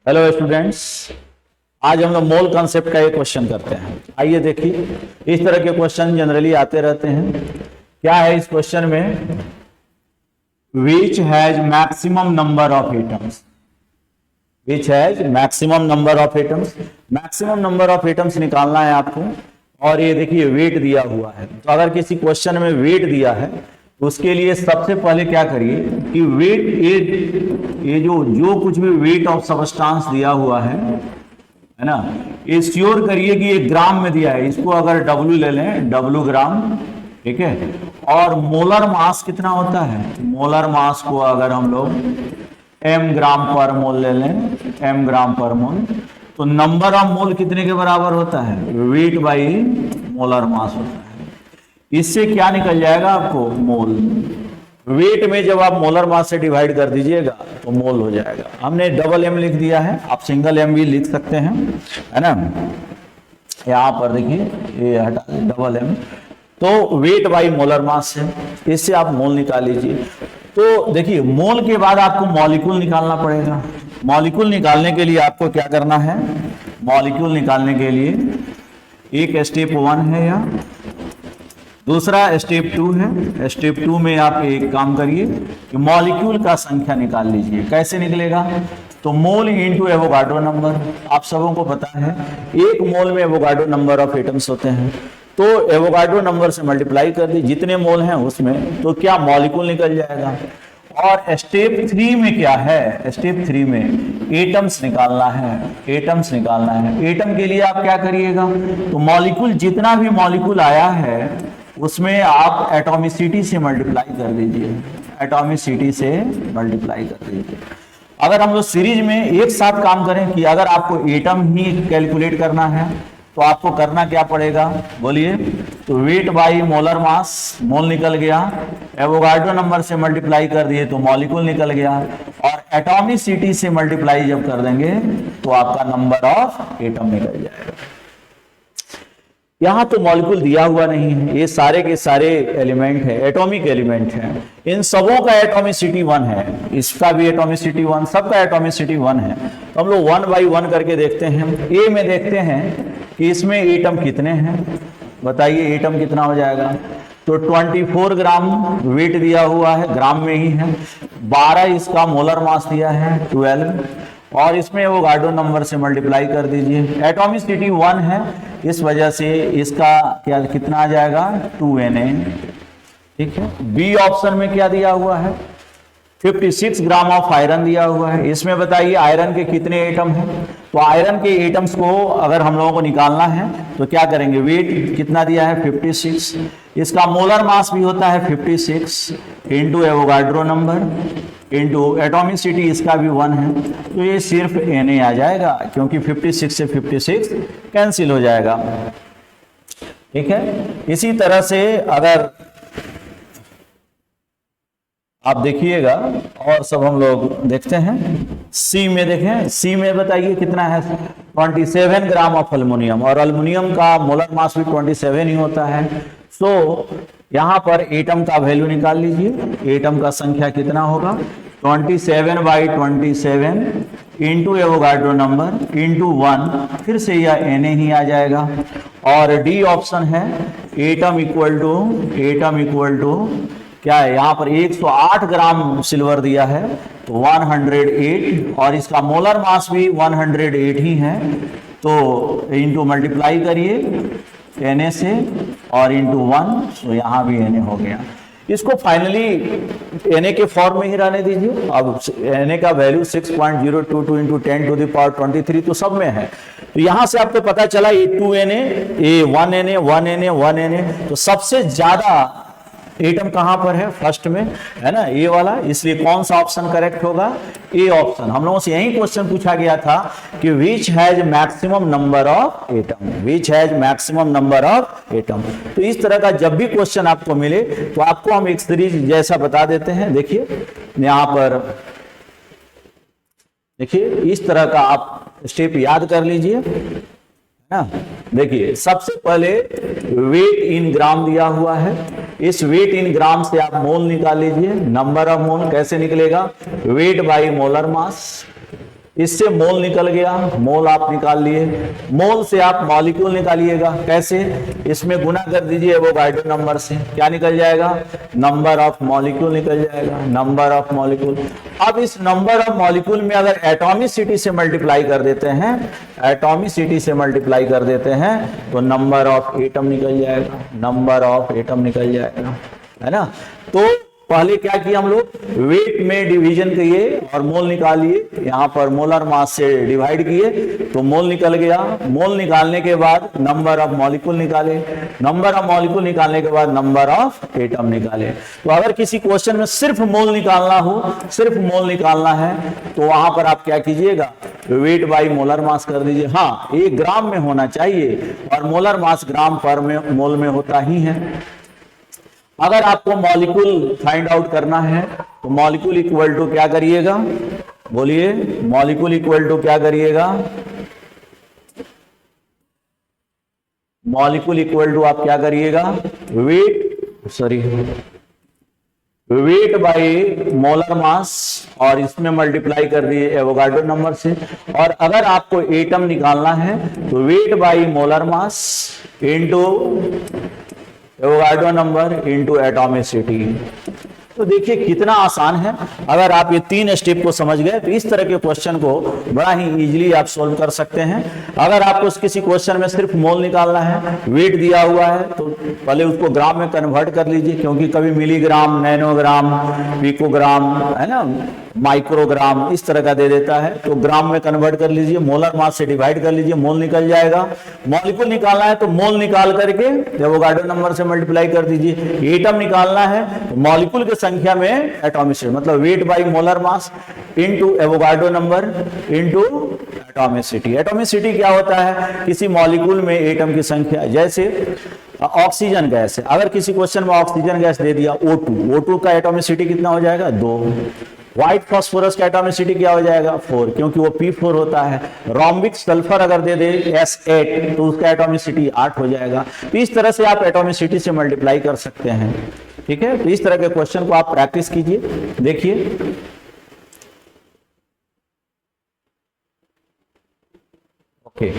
Hello students, आज हम लोग मोल कॉन्सेप्ट का एक क्वेश्चन करते हैं। आइए देखिए, इस तरह के क्वेश्चन जनरली आते रहते हैं। क्या है इस क्वेश्चन में? Which has maximum number of atoms, which has maximum number of atoms. Maximum number of atoms निकालना है आपको। और ये देखिए वेट दिया हुआ है, तो अगर किसी क्वेश्चन में वेट दिया है तो उसके लिए सबसे पहले क्या करिए कि वेट ये जो कुछ भी वेट ऑफ सबस्टांस दिया हुआ है ना, ये श्योर करिए कि ये ग्राम में दिया है। इसको अगर W ले लें, W ग्राम, ठीक है। और मोलर मास कितना होता है? मोलर मास को अगर हम लोग m ग्राम पर मोल ले लें, m ग्राम पर मोल, तो नंबर ऑफ मोल कितने के बराबर होता है? वेट बाई मोलर मास होता है। इससे क्या निकल जाएगा आपको? मोल। वेट में जब आप मोलर मास से डिवाइड कर दीजिएगा तो मोल हो जाएगा। हमने डबल m लिख दिया है, आप सिंगल m भी लिख सकते हैं, है ना। यहां पर देखिए, ये हटा डबल m, तो वेट बाई मोलर मास है, इससे आप मोल निकाल लीजिए। तो देखिए, मोल के बाद आपको मॉलिक्यूल निकालना पड़ेगा। मॉलिक्यूल निकालने के लिए आपको क्या करना है? मॉलिक्यूल निकालने के लिए एक स्टेप 1 है या दूसरा स्टेप 2 है। स्टेप 2 में आप एक काम करिए कि मॉलिक्यूल का संख्या निकाल लीजिए। कैसे निकलेगा? तो मोल इनटू एवोगाड्रो नंबर। आप सबों को पता है एक मोल में एवोगाड्रो नंबर ऑफ एटम्स होते हैं, तो एवोगाड्रो नंबर से मल्टीप्लाई कर दी जितने मोल हैं उसमें, तो क्या मॉलिक्यूल निकल जाएगा। और स्टेप 3 में क्या है? स्टेप 3 में एटम्स निकालना है। एटम्स निकालना है। एटम के लिए आप क्या करिएगा? तो मॉलिक्यूल, जितना भी मॉलिक्यूल आया है उसमें आप एटॉमिसिटी से मल्टीप्लाई कर दीजिए। एटॉमिसिटी से मल्टीप्लाई कर दीजिए। अगर हम लोग सीरीज में एक साथ काम करें कि अगर आपको एटम ही कैलकुलेट करना है तो आपको करना क्या पड़ेगा? बोलिए। तो वेट बाई मोलर मास, मोल निकल गया। एवोगाड्रो नंबर से मल्टीप्लाई कर दिए तो मॉलिक्यूल निकल गया। और एटॉमिसिटी से मल्टीप्लाई जब कर देंगे तो आपका नंबर ऑफ एटम निकल जाएगा। यहां तो मॉलिक्यूल दिया हुआ नहीं है, ये सारे के सारे एलिमेंट है, एटॉमिक एलिमेंट है। इन सबों का एटॉमिसिटी 1 है, इसका भी एटॉमिसिटी 1, सबका एटॉमिसिटी 1 है। तो हम लोग 1 बाई 1 करके देखते हैं। ए में देखते हैं कि इसमें एटम कितने हैं, बताइए एटम कितना हो जाएगा। तो 24 ग्राम वेट दिया हुआ है, ग्राम में ही है। 12 इसका मोलर मास दिया है, 12, और इसमें वो गार्डो नंबर से मल्टीप्लाई कर दीजिए। एटॉमिसिटी 1 है, इस वजह से इसका क्या कितना आ जाएगा? 2Na, ठीक है। बी ऑप्शन में क्या दिया हुआ है? 56 ग्राम ऑफ आयरन दिया हुआ है। इसमें बताइए आयरन के कितने एटम हैं? तो आयरन के एटम्स को अगर हम लोगों को निकालना है तो क्या करेंगे? वेट कितना दिया है? 56। इसका मोलर मास भी होता है 56 into Avogadro number into atomicity, इसका भी 1 है। तो ये सिर्फ Na आ जाएगा, क्योंकि 56 से 56 कैंसिल हो जाएगा, ठीक है। इसी तरह से अगर आप देखिएगा, और सब हम लोग देखते हैं। सी में देखें, सी में बताइए कितना है? 27 ग्राम ऑफ अल्युमिनियम, और अल्युमिनियम का मोलर मास भी 27 ही होता है। सो यहां पर एटम का वैल्यू निकाल लीजिए। एटम का संख्या कितना होगा? 27 by 27 into Avogadro number into 1, फिर से यह Na ही आ जाएगा। और डी ऑप्शन है एटम इक्वल टू क्या है? यहाँ पर 108 ग्राम सिल्वर दिया है, तो 108, और इसका मोलर मास भी 108 ही है। तो इंटू मल्टीप्लाई करिए Na से और इंटू 1, तो यहाँ भी Na हो गया। इसको फाइनली Na के फॉर्म में ही रहने दीजिए। अब Na का value 6.022 into 10 to the power 23 तो सब में है। तो यहां से आपको पता चला ये 2Na, ये 1Na, 1Na, 1Na, तो सबसे ज्यादा एटम कहां पर है? फर्स्ट में है ना, ए वाला। इसलिए कौन सा ऑप्शन करेक्ट होगा? A option. हम लोगों से यही क्वेश्चन पूछा गया था कि which has maximum number of atom, which has maximum number of atom. तो इस तरह का जब भी क्वेश्चन आपको मिले तो आपको हम एक सीरीज जैसा बता देते हैं। देखिए यहां पर देखिए, इस तरह का आप स्टेप याद कर लीजिए ना। देखिए सबसे पहले वेट इन ग्राम दिया हुआ है, इस वेट इन ग्राम से आप मोल निकाल लीजिए। नंबर ऑफ मोल कैसे निकलेगा? वेट बाई मोलर मास, इससे मोल निकल गया, मोल आप निकाल लिए। मोल से आप मॉलिक्यूल निकालिएगा, कैसे? इसमें गुना कर दीजिए एवोगाड्रो नंबर से, क्या निकल जाएगा? नंबर ऑफ मॉलिक्यूल निकल जाएगा, नंबर ऑफ मॉलिक्यूल। अब इस नंबर ऑफ मॉलिक्यूल में अगर एटॉमिसिटी से मल्टीप्लाई कर देते हैं, एटॉमिसिटी से मल्टीप्लाई कर देते हैं तो नंबर ऑफ एटम निकल जाएगा, नंबर ऑफ एटम निकल जाएगा, है ना। तो पहले क्या किया हम लोग, वेट में डिवीजन किए और मोल निकालिए, यहाँ पर मोलर मास से डिवाइड किए तो मोल निकल गया। मोल निकालने के बाद नंबर ऑफ मॉलिक्यूल निकाले, नंबर ऑफ मॉलिक्यूल निकालने के बाद नंबर ऑफ एटम निकाले। तो अगर किसी क्वेश्चन में सिर्फ मोल निकालना हो, सिर्फ मोल निकालना है तो वहां पर आप क्या कीजिएगा, वेट बाई मोलर मास कर दीजिए। हाँ, 1 ग्राम में होना चाहिए और मोलर मास ग्राम पर मोल में होता ही है। अगर आपको मॉलिक्यूल फाइंड आउट करना है तो मॉलिक्यूल इक्वल टू क्या करिएगा, बोलिए, मॉलिक्यूल इक्वल टू क्या करिएगा, मॉलिक्यूल इक्वल टू आप क्या करिएगा, वेट बाई मोलर मास और इसमें मल्टीप्लाई कर दिए एवोगाड्रो नंबर से। और अगर आपको एटम निकालना है तो weight by molar mass into Avogadro number into atomicity. तो देखिए कितना आसान है। अगर आप ये 3 स्टेप को समझ गए तो इस तरह के क्वेश्चन को बड़ा ही इजीली आप सोल्व कर सकते हैं। अगर आपको किसी क्वेश्चन में सिर्फ मोल निकालना है, वेट दिया हुआ है तो पहले उसको ग्राम में कन्वर्ट कर लीजिए, क्योंकि कभी मिलीग्राम, नैनोग्राम, पिकोग्राम, है ना, माइक्रोग्राम इस तरह का दे देता है, तो ग्राम में कन्वर्ट कर लीजिए, मोलर मास से डिवाइड कर लीजिए, मोल निकल जाएगा। मॉलिक्यूल निकालना है तो मोल निकाल करके एवोगाड्रो नंबर से मल्टीप्लाई कर दीजिए। एटम निकालना है तो मॉलिक्यूल के संख्या में एटॉमिसिटी, मतलब weight by molar mass into Avogadro number into atomicity. Atomicity क्या होता है, किसी मॉलिक्यूल में एटम की संख्या। जैसे ऑक्सीजन गैस है, अगर किसी क्वेश्चन में ऑक्सीजन गैस दे दिया O2 का एटॉमिसिटी कितना हो जाएगा, 2। व्हाइट फास्फोरस का एटॉमिसिटी क्या हो जाएगा, 4, क्योंकि वो P4 होता है। रोम्बिक सल्फर अगर दे दे S8 तो उसका एटॉमिसिटी 8 हो जाएगा। तो इस तरह से आप एटॉमिसिटी से मल्टीप्लाई कर सकते हैं, ठीक है। तो इस तरह के क्वेश्चन को आप प्रैक्टिस कीजिए, देखिए। ओके।